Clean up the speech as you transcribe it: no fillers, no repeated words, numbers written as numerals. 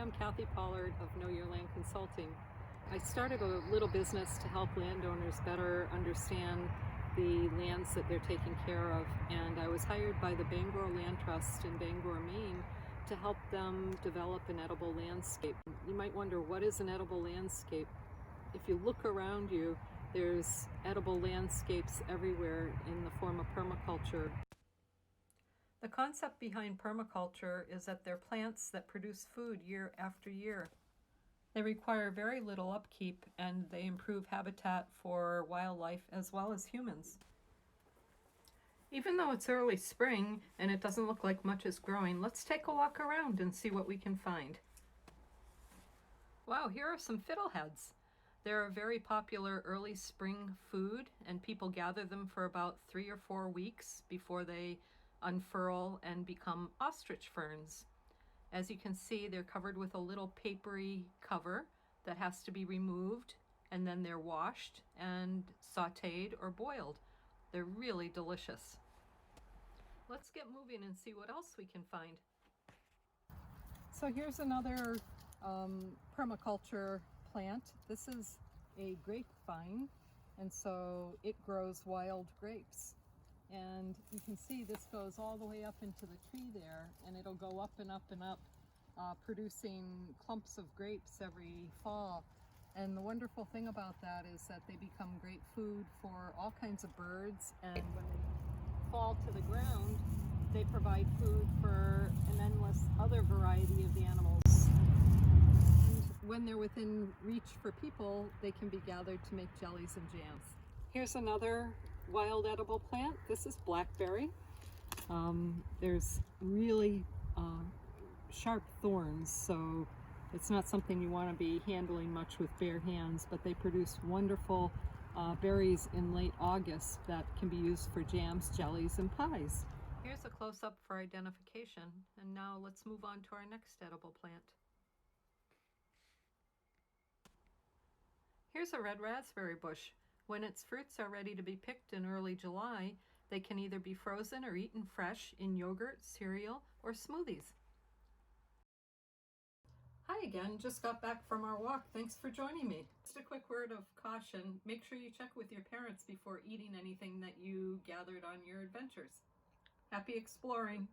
I'm Kathy Pollard of Know Your Land Consulting. I started a little business to help landowners better understand the lands that they're taking care of, and I was hired by the Bangor Land Trust in Bangor, Maine to help them develop an edible landscape. You might wonder, what is an edible landscape? If you look around you, there's edible landscapes everywhere in the form of permaculture. The concept behind permaculture is that they're plants that produce food year after year. They require very little upkeep, and they improve habitat for wildlife as well as humans. Even though it's early spring and it doesn't look like much is growing, let's take a walk around and see what we can find. Wow, here are some fiddleheads. They're a very popular early spring food, and people gather them for about 3 or 4 weeks before they unfurl and become ostrich ferns. As you can see, they're covered with a little papery cover that has to be removed, and then they're washed and sauteed or boiled. They're really delicious. Let's get moving and see what else we can find. So here's another permaculture plant. This is a grapevine, and so it grows wild grapes. And you can see this goes all the way up into the tree there, and it'll go up and up and up, producing clumps of grapes every fall. And the wonderful thing about that is that they become great food for all kinds of birds, and when they fall to the ground, they provide food for an endless other variety of animals. And when they're within reach for people, they can be gathered to make jellies and jams. Here's another wild edible plant. This is Blackberry. There's really sharp thorns, so it's not something you want to be handling much with bare hands, but they produce wonderful berries in late August that can be used for jams, jellies, and pies. Here's a close-up for identification, and now let's move on to our next edible plant. Here's a red raspberry bush. When its fruits are ready to be picked in early July, they can either be frozen or eaten fresh in yogurt, cereal, or smoothies. Hi again, just got back from our walk. Thanks for joining me. Just a quick word of caution. Make sure you check with your parents before eating anything that you gathered on your adventures. Happy exploring!